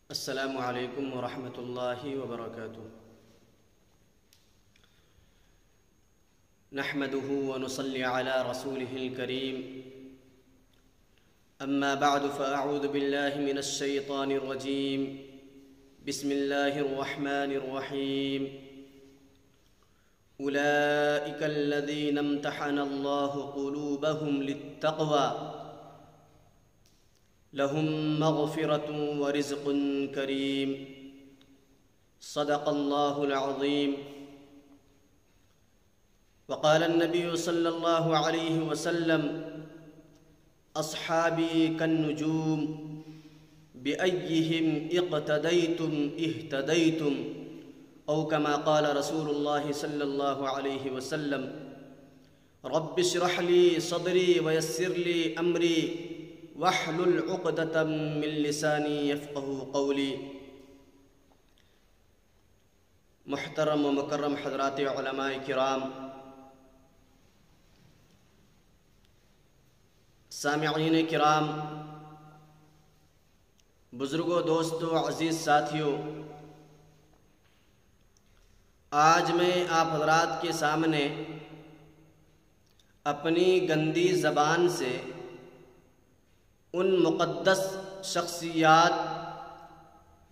السلام علیکم ورحمۃ اللہ وبرکاتہ۔ نحمده ونصلي على رسوله الكريم، اما بعد فاعوذ بالله من الشیطان الرجیم، بسم اللہ الرحمن الرحیم۔ اولئک الذین امتحن اللہ قلوبهم للتقوى لهم مغفرة ورزق کریم۔ صدق اللہ العظیم۔ وقال النبی صلی اللہ علیہ وسلم: اصحابی كالنجوم بأيهم اقتديتم اهتديتم، او كما قال رسول اللہ صلی اللہ علیہ وسلم: رب اشرح لي صدری ويسر لي امری واحلل عقدة من لسانی یفقہوا قولی۔ محترم و مکرم حضرات علماء کرام، سامعین کرام، بزرگوں، دوستوں، عزیز ساتھیوں، آج میں آپ حضرات کے سامنے اپنی گندی زبان سے ان مقدس شخصیات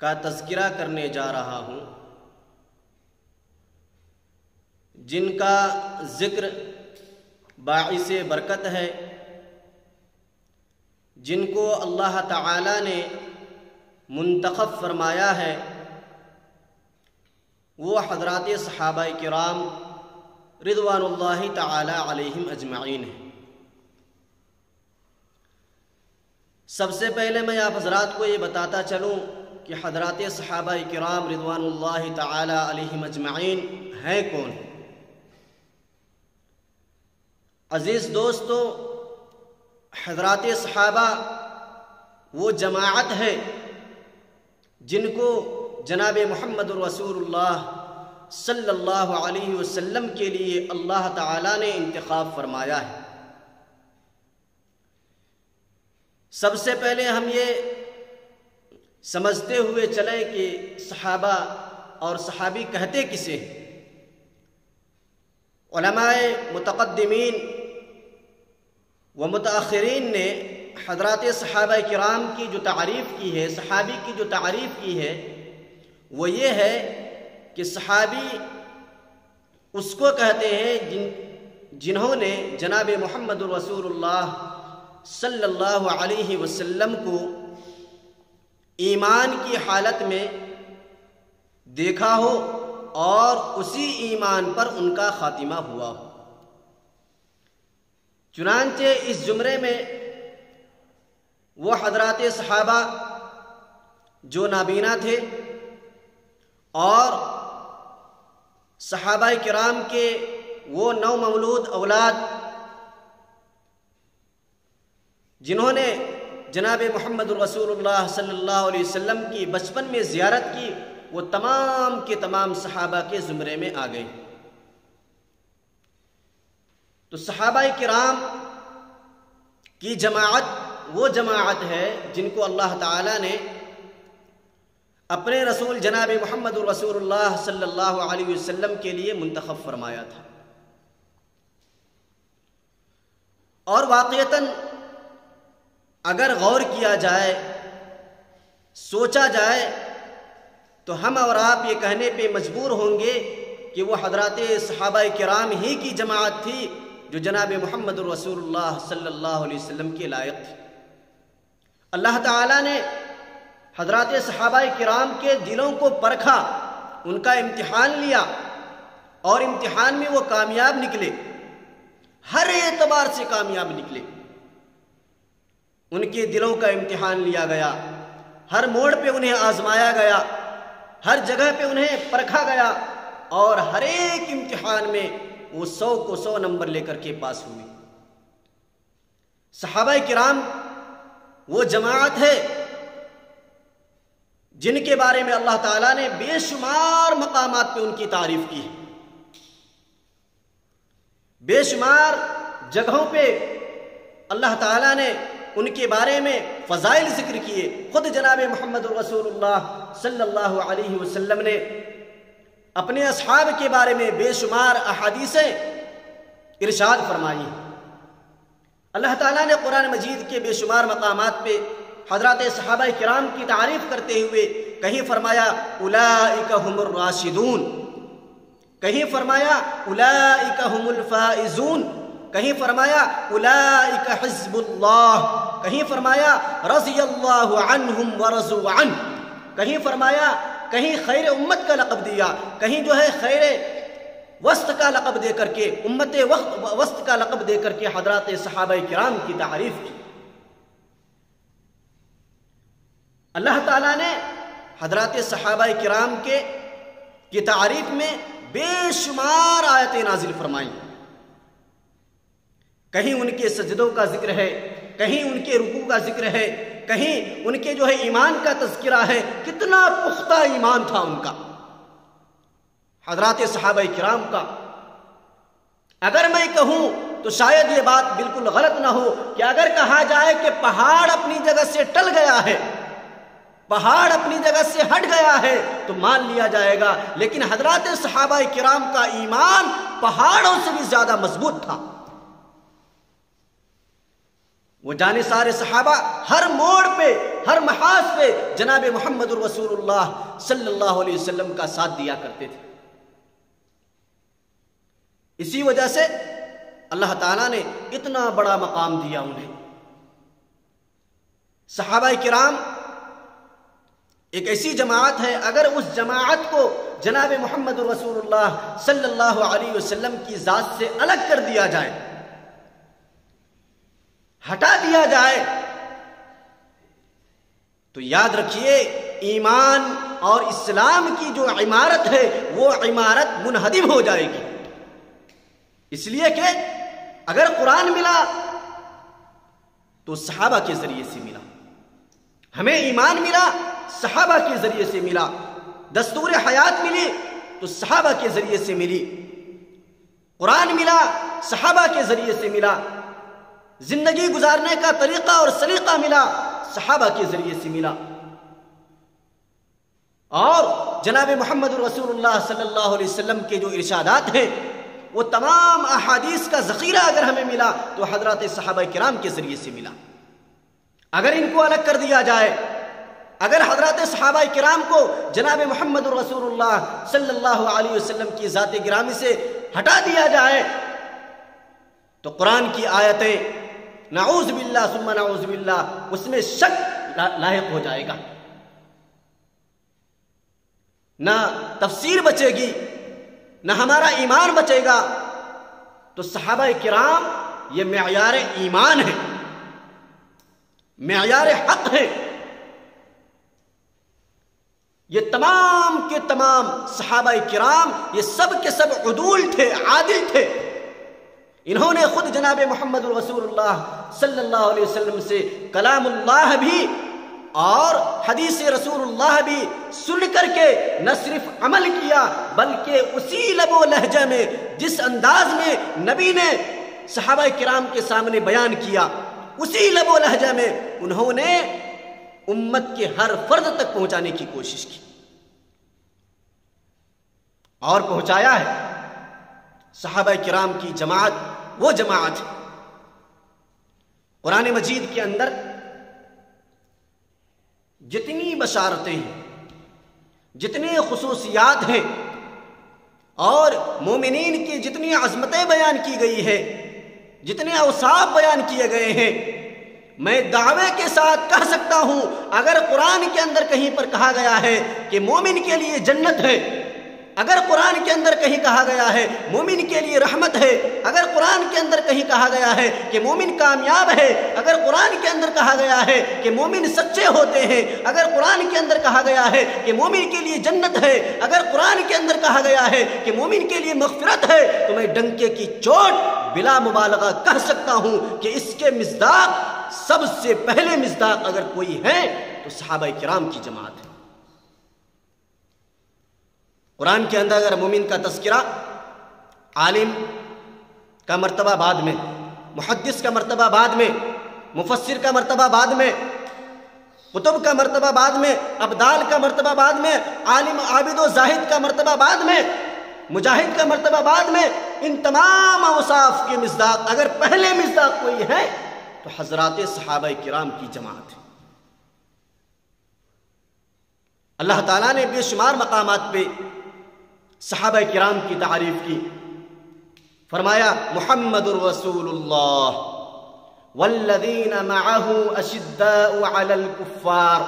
کا تذکرہ کرنے جا رہا ہوں جن کا ذکر باعث برکت ہے، جن کو اللہ تعالی نے منتخب فرمایا ہے، وہ حضرات صحابہ کرام رضوان اللہ تعالی علیہم اجمعین ہیں۔ سب سے پہلے میں آپ حضرات کو یہ بتاتا چلوں کہ حضرات صحابہ کرام رضوان اللہ تعالی علیہم اجمعین ہیں کون؟ عزیز دوستو، حضرات صحابہ وہ جماعت ہے جن کو جناب محمد رسول اللہ صلی اللہ علیہ وسلم کے لیے اللہ تعالی نے انتخاب فرمایا ہے۔ سب سے پہلے ہم یہ سمجھتے ہوئے چلیں کہ صحابہ اور صحابی کہتے کسے ہیں۔ علماء متقدمین و متاخرین نے حضرات صحابہ کرام کی جو تعریف کی ہے، صحابی کی جو تعریف کی ہے، وہ یہ ہے کہ صحابی اس کو کہتے ہیں جنہوں نے جناب محمد رسول اللہ صلی اللہ علیہ وسلم کو ایمان کی حالت میں دیکھا ہو اور اسی ایمان پر ان کا خاتمہ ہوا ہو۔ چنانچہ اس زمرے میں وہ حضرات صحابہ جو نابینا تھے اور صحابہ کرام کے وہ نو مولود اولاد جنہوں نے جناب محمد رسول اللہ صلی اللہ علیہ وسلم کی بچپن میں زیارت کی، وہ تمام کے تمام صحابہ کے زمرے میں آ گئے۔ تو صحابہ کرام کی جماعت وہ جماعت ہے جن کو اللہ تعالی نے اپنے رسول جناب محمد رسول اللہ صلی اللہ علیہ وسلم کے لیے منتخب فرمایا تھا۔ اور واقعتاً اگر غور کیا جائے، سوچا جائے، تو ہم اور آپ یہ کہنے پہ مجبور ہوں گے کہ وہ حضرات صحابہ کرام ہی کی جماعت تھی جو جناب محمد رسول اللہ صلی اللہ علیہ وسلم کے لائق تھی۔ اللہ تعالیٰ نے حضرات صحابہ کرام کے دلوں کو پرکھا، ان کا امتحان لیا، اور امتحان میں وہ کامیاب نکلے، ہر اعتبار سے کامیاب نکلے۔ ان کے دلوں کا امتحان لیا گیا، ہر موڑ پہ انہیں آزمایا گیا، ہر جگہ پہ انہیں پرکھا گیا، اور ہر ایک امتحان میں وہ 100 کو 100 نمبر لے کر کے پاس ہوئے۔ صحابہ کرام وہ جماعت ہے جن کے بارے میں اللہ تعالیٰ نے بے شمار مقامات پہ ان کی تعریف کی ہے، بے شمار جگہوں پہ اللہ تعالیٰ نے ان کے بارے میں فضائل ذکر کیے۔ خود جناب محمد رسول اللہ صلی اللہ علیہ وسلم نے اپنے اصحاب کے بارے میں بے شمار احادیثیں ارشاد فرمائی۔ اللہ تعالیٰ نے قرآن مجید کے بے شمار مقامات پہ حضرات صحابہ کرام کی تعریف کرتے ہوئے کہیں فرمایا اولئک هم الراشدون، کہیں فرمایا اولئک هم الفائزون، کہیں فرمایا اولئک حزب اللہ، کہیں فرمایا رضی اللہ عنہم ورضوا عنہ، کہیں فرمایا، کہیں خیر امت کا لقب دیا، کہیں جو ہے خیر وسط کا لقب دے کر کے، امت وسط کا لقب دے کر کے حضرات صحابہ کرام کی تعریف کی۔ اللہ تعالیٰ نے حضرات صحابہ کرام کی تعریف میں بے شمار آیتیں نازل فرمائیں۔ کہیں ان کے سجدوں کا ذکر ہے، کہیں ان کے رکوع کا ذکر ہے، کہیں ان کے جو ہے ایمان کا تذکرہ ہے۔ کتنا پختہ ایمان تھا ان کا، حضرات صحابہ کرام کا۔ اگر میں کہوں تو شاید یہ بات بالکل غلط نہ ہو کہ اگر کہا جائے کہ پہاڑ اپنی جگہ سے ٹل گیا ہے، پہاڑ اپنی جگہ سے ہٹ گیا ہے تو مان لیا جائے گا، لیکن حضرات صحابہ کرام کا ایمان پہاڑوں سے بھی زیادہ مضبوط تھا۔ وہ جانثار صحابہ ہر موڑ پہ، ہر محاذ پہ جناب محمد رسول اللہ صلی اللہ علیہ وسلم کا ساتھ دیا کرتے تھے۔ اسی وجہ سے اللہ تعالیٰ نے اتنا بڑا مقام دیا انہیں۔ صحابہ کرام ایک ایسی جماعت ہے، اگر اس جماعت کو جناب محمد رسول اللہ صلی اللہ علیہ وسلم کی ذات سے الگ کر دیا جائے، ہٹا دیا جائے، تو یاد رکھیے ایمان اور اسلام کی جو عمارت ہے وہ عمارت منہدم ہو جائے گی۔ اس لیے کہ اگر قرآن ملا تو صحابہ کے ذریعے سے ملا، ہمیں ایمان ملا صحابہ کے ذریعے سے ملا، دستور حیات ملی تو صحابہ کے ذریعے سے ملی، قرآن ملا صحابہ کے ذریعے سے ملا، زندگی گزارنے کا طریقہ اور سلیقہ ملا صحابہ کے ذریعے سے ملا۔ اور جناب محمد رسول اللہ صلی اللہ علیہ وسلم کے جو ارشادات ہیں وہ تمام احادیث کا ذخیرہ اگر ہمیں ملا تو حضرات صحابہ کرام کے ذریعے سے ملا۔ اگر ان کو الگ کر دیا جائے، اگر حضرات صحابہ کرام کو جناب محمد رسول اللہ صلی اللہ علیہ وسلم کی ذات گرامی سے ہٹا دیا جائے تو قرآن کی آیتیں نعوذ باللہ ثم نعوذ باللہ اس میں شک لاحق ہو جائے گا، نہ تفسیر بچے گی، نہ ہمارا ایمان بچے گا۔ تو صحابہ کرام یہ معیار ایمان ہے، معیار حق ہے۔ یہ تمام کے تمام صحابہ کرام یہ سب کے سب عدول تھے، عادل تھے۔ انہوں نے خود جناب محمد رسول اللہ صلی اللہ علیہ وسلم سے کلام اللہ بھی اور حدیث رسول اللہ بھی سن کر کے نہ صرف عمل کیا بلکہ اسی لب و لہجہ میں جس انداز میں نبی نے صحابہ کرام کے سامنے بیان کیا، اسی لب و لہجہ میں انہوں نے امت کے ہر فرد تک پہنچانے کی کوشش کی اور پہنچایا ہے۔ صحابہ کرام کی جماعت وہ جماعت ہے۔ قرآن مجید کے اندر جتنی بشارتیں ہیں، جتنی خصوصیات ہیں اور مومنین کی جتنی عظمتیں بیان کی گئی ہے، جتنے اوصاف بیان کیے گئے ہیں، میں دعوے کے ساتھ کہہ سکتا ہوں اگر قرآن کے اندر کہیں پر کہا گیا ہے کہ مومن کے لیے جنت ہے، اگر قرآن کے اندر کہیں کہا گیا ہے مومن کے لیے رحمت ہے، اگر قرآن کے اندر کہیں کہا گیا ہے کہ مومن کامیاب ہے، اگر قرآن کے اندر کہا گیا ہے کہ مومن سچے ہوتے ہیں، اگر قرآن کے اندر کہا گیا ہے کہ مومن کے لیے جنت ہے، اگر قرآن کے اندر کہا گیا ہے کہ مومن کے لیے مغفرت ہے، تو میں ڈنکے کی چوٹ بلا مبالغہ کہہ سکتا ہوں کہ اس کے مصداق، سب سے پہلے مصداق اگر کوئی ہے تو صحابہ کرام کی جماعت ہے۔ قرآن کے اندر اگر مومن کا تذکرہ، عالم کا مرتبہ بعد میں، محدث کا مرتبہ بعد میں، مفسر کا مرتبہ بعد میں، قطب کا مرتبہ بعد میں، ابدال کا مرتبہ بعد میں، عالم عابد و زاہد کا مرتبہ بعد میں، مجاہد کا مرتبہ بعد میں۔ ان تمام اوصاف کے مصداق اگر پہلے مصداق کوئی ہے تو حضرات صحابہ کرام کی جماعت ہے۔ اللہ تعالیٰ نے بے شمار مقامات پہ صحابہ کرام کی تعریف کی، فرمایا محمد الرسول اللہ والذین معه اشداء علی الکفار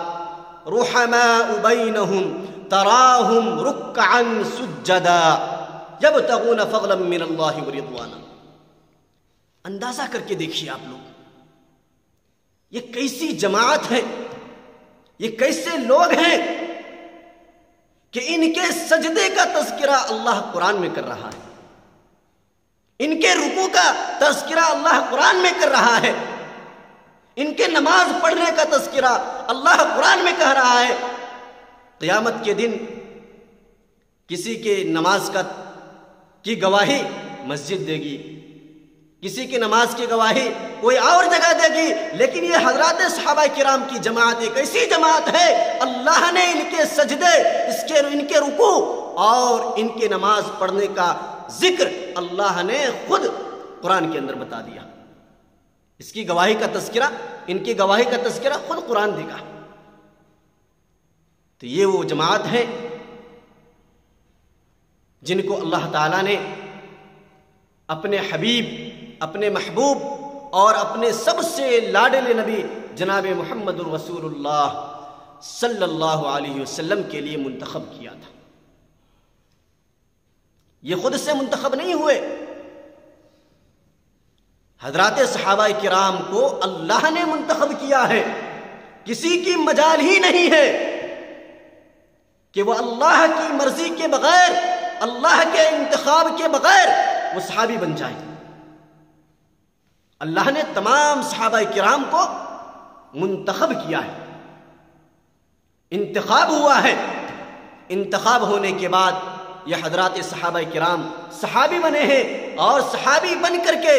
رحماء بینہم تراہم رکعا سجدا یبتغون فضلا من اللہ ورضوانا۔ اندازہ کر کے دیکھیے آپ لوگ، یہ کیسی جماعت ہے، یہ کیسے لوگ ہیں کہ ان کے سجدے کا تذکرہ اللہ قرآن میں کر رہا ہے، ان کے رکوع کا تذکرہ اللہ قرآن میں کر رہا ہے، ان کے نماز پڑھنے کا تذکرہ اللہ قرآن میں کہہ رہا ہے۔ قیامت کے دن کسی کے نماز کی گواہی مسجد دے گی، کسی کی نماز کی گواہی کوئی اور جگہ دے گی، لیکن یہ حضرات صحابہ کرام کی جماعت ایک ایسی جماعت ہے اللہ نے ان کے سجدے، ان کے رکوع اور ان کے نماز پڑھنے کا ذکر اللہ نے خود قرآن کے اندر بتا دیا۔ اس کی گواہی کا تذکرہ، ان کی گواہی کا تذکرہ خود قرآن دے گا۔ تو یہ وہ جماعت ہے جن کو اللہ تعالیٰ نے اپنے حبیب، اپنے محبوب اور اپنے سب سے لاڈلے نبی جناب محمد الرسول اللہ صلی اللہ علیہ وسلم کے لیے منتخب کیا تھا۔ یہ خود سے منتخب نہیں ہوئے، حضرات صحابہ کرام کو اللہ نے منتخب کیا ہے۔ کسی کی مجال ہی نہیں ہے کہ وہ اللہ کی مرضی کے بغیر، اللہ کے انتخاب کے بغیر وہ صحابی بن جائے۔ اللہ نے تمام صحابہ کرام کو منتخب کیا ہے، انتخاب ہوا ہے۔ انتخاب ہونے کے بعد یہ حضرات صحابہ کرام صحابی بنے ہیں، اور صحابی بن کر کے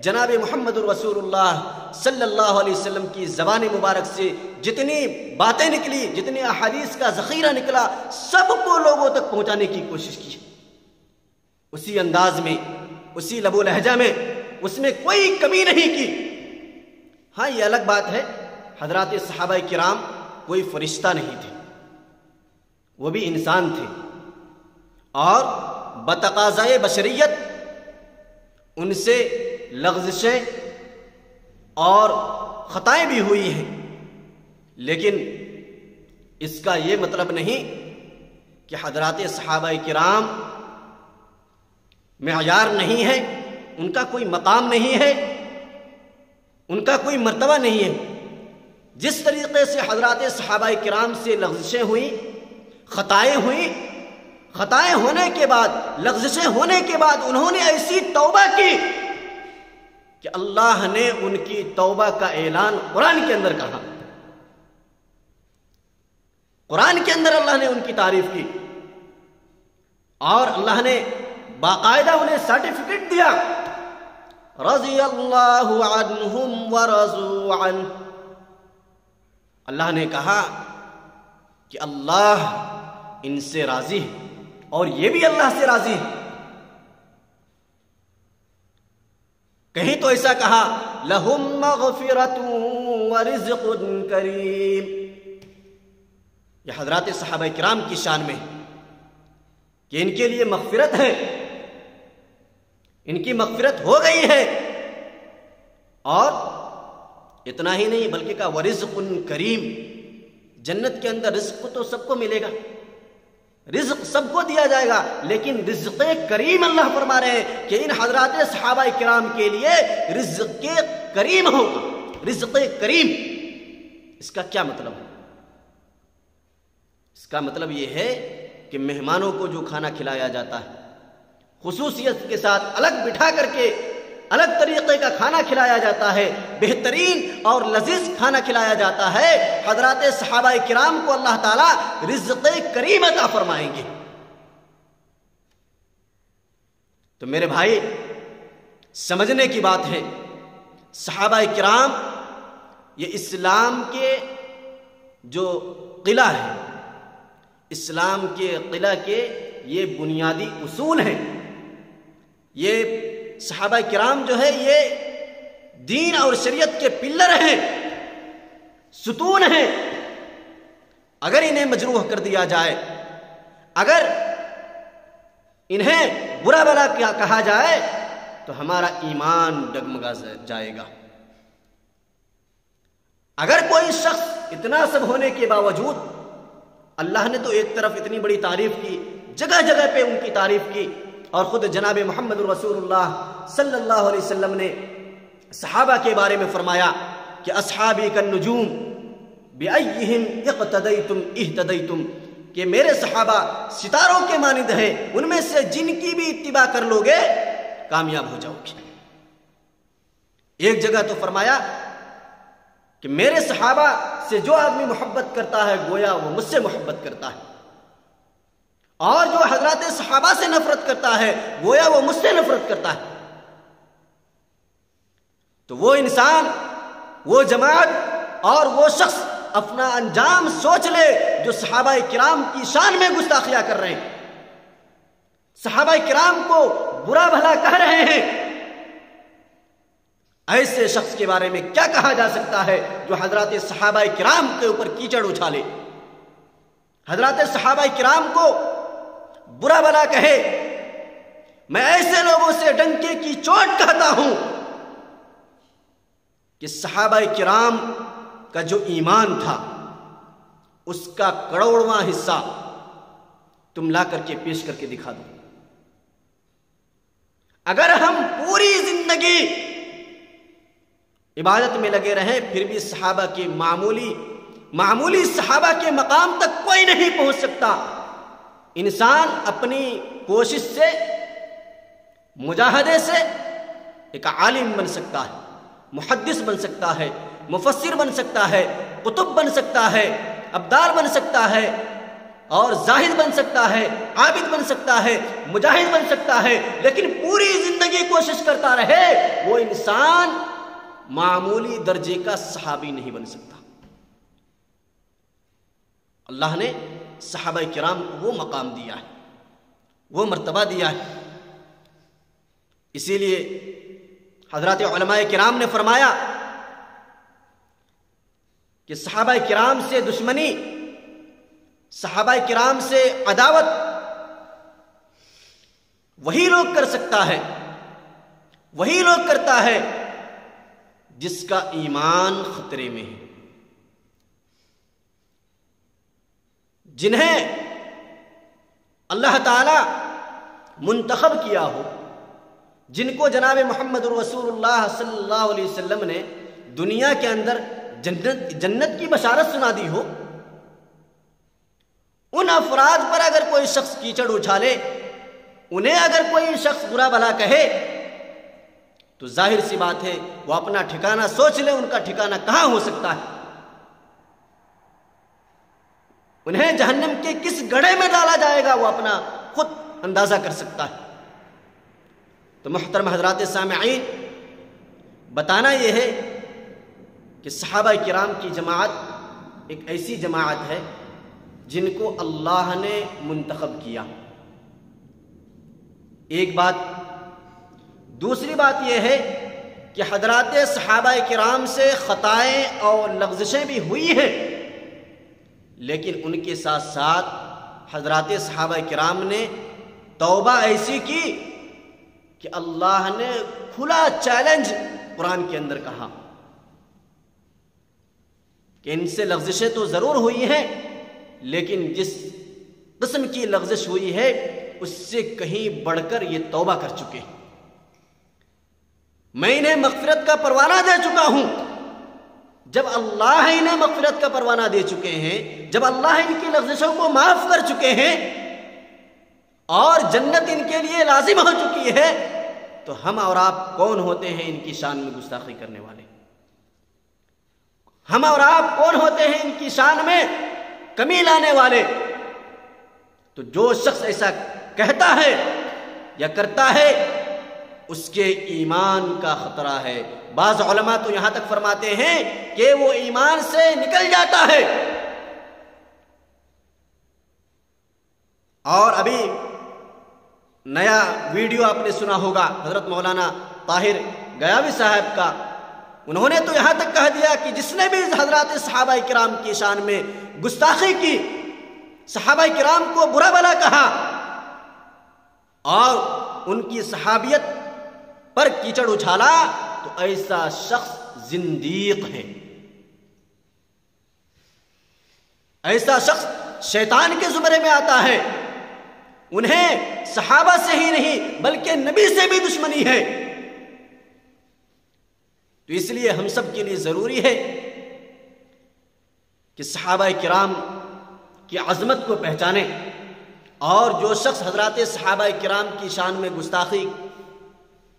جناب محمد الرسول اللہ صلی اللہ علیہ وسلم کی زبان مبارک سے جتنی باتیں نکلی، جتنی احادیث کا ذخیرہ نکلا، سب کو لوگوں تک پہنچانے کی کوشش کی، اسی انداز میں، اسی لب و لہجہ میں، اس میں کوئی کمی نہیں کی۔ ہاں یہ الگ بات ہے، حضرات صحابہ کرام کوئی فرشتہ نہیں تھے، وہ بھی انسان تھے، اور بتقاضائے بشریت ان سے لغزشیں اور خطائیں بھی ہوئی ہیں، لیکن اس کا یہ مطلب نہیں کہ حضرات صحابہ کرام معیار نہیں ہے، ان کا کوئی مقام نہیں ہے، ان کا کوئی مرتبہ نہیں ہے۔ جس طریقے سے حضرات صحابہ کرام سے لغزشیں ہوئیں، خطائیں ہوئیں، خطائیں ہونے کے بعد، لغزشیں ہونے کے بعد انہوں نے ایسی توبہ کی کہ اللہ نے ان کی توبہ کا اعلان قرآن کے اندر کہا، قرآن کے اندر اللہ نے ان کی تعریف کی، اور اللہ نے باقاعدہ انہیں سرٹیفکیٹ دیا، رضی اللہ عنہم ورضوا عنہ۔ اللہ نے کہا کہ اللہ ان سے راضی ہے اور یہ بھی اللہ سے راضی ہے۔ کہیں تو ایسا کہا لہم مغفرۃ ورزق کریم۔ یہ حضرات صحابہ کرام کی شان میں کہ ان کے لیے مغفرت ہے، ان کی مغفرت ہو گئی ہے، اور اتنا ہی نہیں بلکہ کہا ورزق کریم، جنت کے اندر رزق تو سب کو ملے گا، رزق سب کو دیا جائے گا، لیکن رزق کریم اللہ فرما رہے ہیں کہ ان حضرات صحابہ کرام کے لیے رزق کریم ہوگا۔ رزق کریم، اس کا کیا مطلب ہے؟ اس کا مطلب یہ ہے کہ مہمانوں کو جو کھانا کھلایا جاتا ہے خصوصیت کے ساتھ الگ بٹھا کر کے الگ طریقے کا کھانا کھلایا جاتا ہے، بہترین اور لذیذ کھانا کھلایا جاتا ہے، حضرات صحابہ کرام کو اللہ تعالیٰ رزق کریم عطا فرمائیں گے۔ تو میرے بھائی سمجھنے کی بات ہے، صحابہ کرام یہ اسلام کے جو قلعہ ہے، اسلام کے قلعہ کے یہ بنیادی اصول ہیں. یہ صحابہ کرام جو ہے یہ دین اور شریعت کے پلر ہیں، ستون ہیں. اگر انہیں مجروح کر دیا جائے، اگر انہیں برا بھلا کیا کہا جائے تو ہمارا ایمان ڈگمگا جائے گا. اگر کوئی شخص اتنا سب ہونے کے باوجود، اللہ نے تو ایک طرف اتنی بڑی تعریف کی، جگہ جگہ پہ ان کی تعریف کی، اور خود جناب محمد رسول اللہ صلی اللہ علیہ وسلم نے صحابہ کے بارے میں فرمایا کہ اصحابی کالنجوم بأیہم اقتدیتم اہتدیتم، کہ میرے صحابہ ستاروں کے مانند ہیں، ان میں سے جن کی بھی اتباع کر لو گے کامیاب ہو جاؤ گے. ایک جگہ تو فرمایا کہ میرے صحابہ سے جو آدمی محبت کرتا ہے گویا وہ مجھ سے محبت کرتا ہے، اور جو حضرات صحابہ سے نفرت کرتا ہے گویا وہ مجھ سے نفرت کرتا ہے. تو وہ انسان، وہ جماعت اور وہ شخص اپنا انجام سوچ لے جو صحابہ کرام کی شان میں گستاخیاں کر رہے ہیں، صحابہ کرام کو برا بھلا کہہ رہے ہیں. ایسے شخص کے بارے میں کیا کہا جا سکتا ہے جو حضرات صحابہ کرام کے اوپر کیچڑ اچھالے، حضرات صحابہ کرام کو برا بھلا کہے. میں ایسے لوگوں سے ڈنکے کی چوٹ کہتا ہوں کہ صحابہ کرام کا جو ایمان تھا اس کا کروڑواں حصہ تم لا کر کے پیش کر کے دکھا دو. اگر ہم پوری زندگی عبادت میں لگے رہیں پھر بھی صحابہ کے معمولی صحابہ کے مقام تک کوئی نہیں پہنچ سکتا. انسان اپنی کوشش سے، مجاہدے سے ایک عالم بن سکتا ہے، محدث بن سکتا ہے، مفسر بن سکتا ہے، قطب بن سکتا ہے، ابدال بن سکتا ہے، اور زاہد بن سکتا ہے، عابد بن سکتا ہے، مجاہد بن سکتا ہے. لیکن پوری زندگی کوشش کرتا رہے وہ انسان معمولی درجے کا صحابی نہیں بن سکتا. اللہ نے صحابہ کرام کو وہ مقام دیا ہے، وہ مرتبہ دیا ہے. اسی لیے حضرات علماء کرام نے فرمایا کہ صحابہ کرام سے دشمنی، صحابہ کرام سے عداوت وہی لوگ کر سکتا ہے، وہی لوگ کرتا ہے جس کا ایمان خطرے میں ہے، جنہیں اللہ تعالی منتخب کیا ہو، جن کو جناب محمد رسول اللہ صلی اللہ علیہ وسلم نے دنیا کے اندر جنت کی بشارت سنا دی ہو. ان افراد پر اگر کوئی شخص کیچڑ اچھالے، انہیں اگر کوئی شخص برا بھلا کہے تو ظاہر سی بات ہے وہ اپنا ٹھکانہ سوچ لے ان کا ٹھکانہ کہاں ہو سکتا ہے. انہیں جہنم کے کس گڑھے میں ڈالا جائے گا وہ اپنا خود اندازہ کر سکتا ہے. تو محترم حضرات سامعین، بتانا یہ ہے کہ صحابہ کرام کی جماعت ایک ایسی جماعت ہے جن کو اللہ نے منتخب کیا. ایک بات. دوسری بات یہ ہے کہ حضرات صحابہ کرام سے خطائیں اور لغزشیں بھی ہوئی ہیں، لیکن ان کے ساتھ ساتھ حضرات صحابہ کرام نے توبہ ایسی کی کہ اللہ نے کھلا چیلنج قرآن کے اندر کہا کہ ان سے لغزشیں تو ضرور ہوئی ہیں، لیکن جس قسم کی لغزش ہوئی ہے اس سے کہیں بڑھ کر یہ توبہ کر چکے ہیں. میں انہیں مغفرت کا پروانہ دے چکا ہوں. جب اللہ انہیں مغفرت کا پروانہ دے چکے ہیں، جب اللہ ان کی لغزشوں کو معاف کر چکے ہیں اور جنت ان کے لیے لازم ہو چکی ہے، تو ہم اور آپ کون ہوتے ہیں ان کی شان میں گستاخی کرنے والے؟ ہم اور آپ کون ہوتے ہیں ان کی شان میں کمی لانے والے؟ تو جو شخص ایسا کہتا ہے یا کرتا ہے اس کے ایمان کا خطرہ ہے۔ بعض علماء تو یہاں تک فرماتے ہیں کہ وہ ایمان سے نکل جاتا ہے۔ اور ابھی نیا ویڈیو آپ نے سنا ہوگا حضرت مولانا طاہر گیاوی صاحب کا، انہوں نے تو یہاں تک کہہ دیا کہ جس نے بھی حضرات صحابہ کرام کی شان میں گستاخی کی، صحابہ کرام کو برا بھلا کہا اور ان کی صحابیت پر کیچڑ اچھالا، تو ایسا شخص زندیق ہے، ایسا شخص شیطان کے زمرے میں آتا ہے۔ انہیں صحابہ سے ہی نہیں بلکہ نبی سے بھی دشمنی ہے۔ تو اس لیے ہم سب کے لیے ضروری ہے کہ صحابہ کرام کی عظمت کو پہچانیں، اور جو شخص حضرات صحابہ کرام کی شان میں گستاخی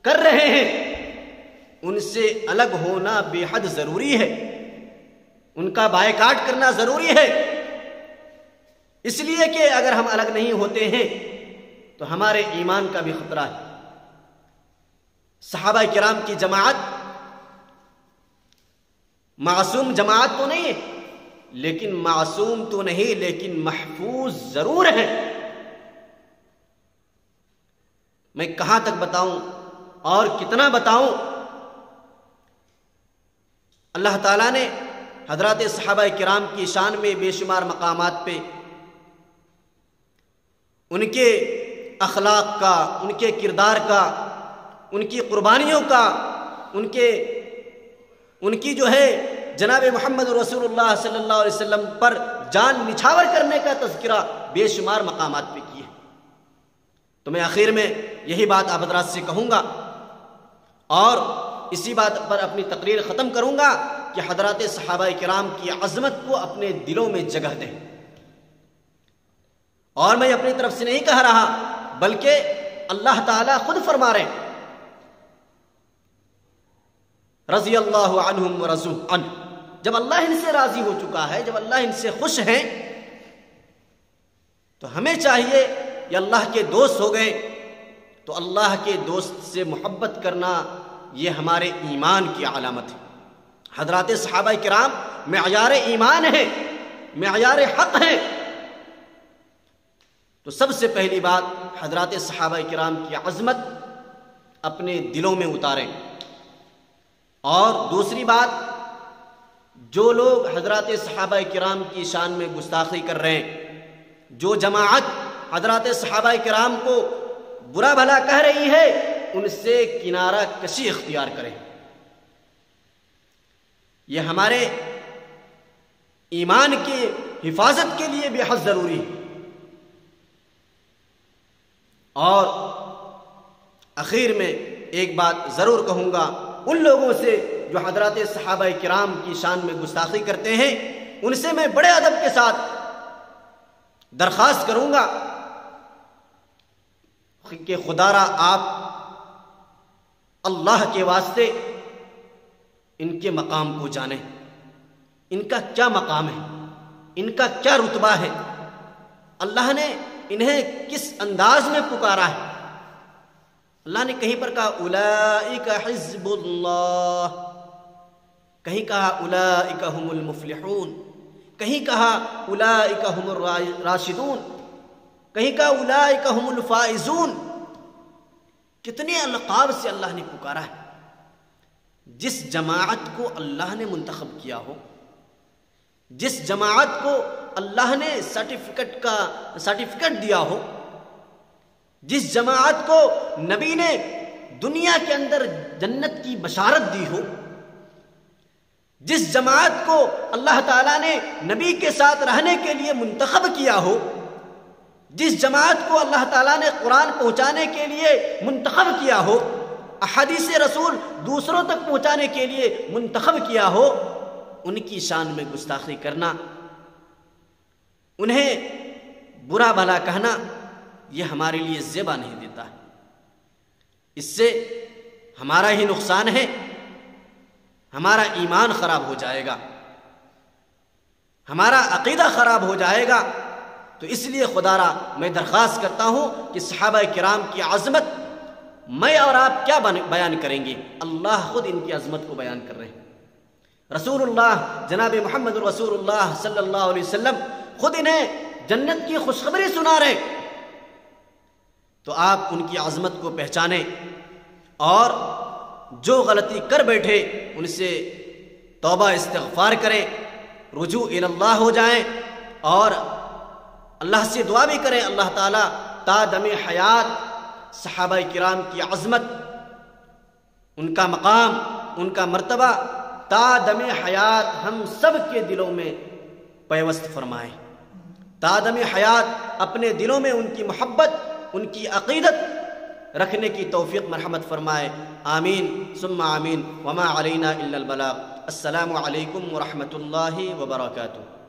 کر رہے ہیں ان سے الگ ہونا بے حد ضروری ہے، ان کا بائیکاٹ کرنا ضروری ہے، اس لیے کہ اگر ہم الگ نہیں ہوتے ہیں تو ہمارے ایمان کا بھی خطرہ ہے۔ صحابہ کرام کی جماعت معصوم جماعت تو نہیں ہے، لیکن معصوم تو نہیں، لیکن محفوظ ضرور ہے۔ میں کہاں تک بتاؤں اور کتنا بتاؤں؟ اللہ تعالیٰ نے حضرات صحابہ کرام کی شان میں بے شمار مقامات پہ ان کے اخلاق کا، ان کے کردار کا، ان کی قربانیوں کا، ان کی جو ہے جناب محمد رسول اللہ صلی اللہ علیہ وسلم پر جان نچھاور کرنے کا تذکرہ بے شمار مقامات پہ کیے۔ تو میں آخر میں یہی بات آپ حضرات سے کہوں گا اور اسی بات پر اپنی تقریر ختم کروں گا کہ حضرات صحابہ کرام کی عظمت کو اپنے دلوں میں جگہ دیں۔ اور میں اپنی طرف سے نہیں کہہ رہا بلکہ اللہ تعالیٰ خود فرما رہے ہیں، رضی اللہ عنہم ورضوا عنہ۔ جب اللہ ان سے راضی ہو چکا ہے، جب اللہ ان سے خوش ہیں، تو ہمیں چاہیے، یہ اللہ کے دوست ہو گئے تو اللہ کے دوست سے محبت کرنا یہ ہمارے ایمان کی علامت ہے۔ حضرات صحابہ کرام معیار ایمان ہیں، معیار حق ہیں۔ تو سب سے پہلی بات حضرات صحابہ کرام کی عظمت اپنے دلوں میں اتاریں، اور دوسری بات جو لوگ حضرات صحابہ کرام کی شان میں گستاخی کر رہے ہیں، جو جماعت حضرات صحابہ کرام کو برا بھلا کہہ رہی ہے، ان سے کنارہ کشی اختیار کریں۔ یہ ہمارے ایمان کی حفاظت کے لیے بے حد ضروری ہے۔ اور آخر میں ایک بات ضرور کہوں گا ان لوگوں سے جو حضرات صحابہ کرام کی شان میں گستاخی کرتے ہیں، ان سے میں بڑے ادب کے ساتھ درخواست کروں گا کہ خدا را آپ اللہ کے واسطے ان کے مقام کو جانیں، ان کا کیا مقام ہے، ان کا کیا رتبہ ہے، اللہ نے انہیں کس انداز میں پکارا ہے۔ اللہ نے کہیں پر کہا اولئک حزب اللہ، کہیں کہا اولئک هم المفلحون، کہیں کہا اولئک هم الراشدون، کہیں کہا اولئک هم الفائزون۔ کتنے القاب سے اللہ نے پکارا ہے۔ جس جماعت کو اللہ نے منتخب کیا ہو، جس جماعت کو اللہ نے سرٹیفکیٹ دیا ہو، جس جماعت کو نبی نے دنیا کے اندر جنت کی بشارت دی ہو، جس جماعت کو اللہ تعالیٰ نے نبی کے ساتھ رہنے کے لیے منتخب کیا ہو، جس جماعت کو اللہ تعالیٰ نے قرآن پہنچانے کے لیے منتخب کیا ہو، احادیث رسول دوسروں تک پہنچانے کے لیے منتخب کیا ہو، ان کی شان میں گستاخی کرنا، انہیں برا بھلا کہنا، یہ ہمارے لیے زیبا نہیں دیتا ہے۔ اس سے ہمارا ہی نقصان ہے، ہمارا ایمان خراب ہو جائے گا، ہمارا عقیدہ خراب ہو جائے گا۔ تو اس لیے خدا را میں درخواست کرتا ہوں کہ صحابہ کرام کی عظمت میں اور آپ کیا بیان کریں گے؟ اللہ خود ان کی عظمت کو بیان کر رہے ہیں۔ رسول اللہ جناب محمد رسول اللہ صلی اللہ علیہ وسلم خود انہیں جنت کی خوشخبری سنا رہے، تو آپ ان کی عظمت کو پہچانیں اور جو غلطی کر بیٹھے ان سے توبہ استغفار کریں، رجوع الی اللہ ہو جائیں اور اللہ سے دعا بھی کریں اللہ تعالیٰ تا دم حیات صحابہ کرام کی عظمت، ان کا مقام، ان کا مرتبہ تا دم حیات ہم سب کے دلوں میں پیوست فرمائے، تا دم حیات اپنے دلوں میں ان کی محبت، ان کی عقیدت رکھنے کی توفیق مرحمت فرمائے، آمین ثم آمین، وما علینا الا البلاغ۔ السلام علیکم ورحمۃ اللہ وبرکاتہ۔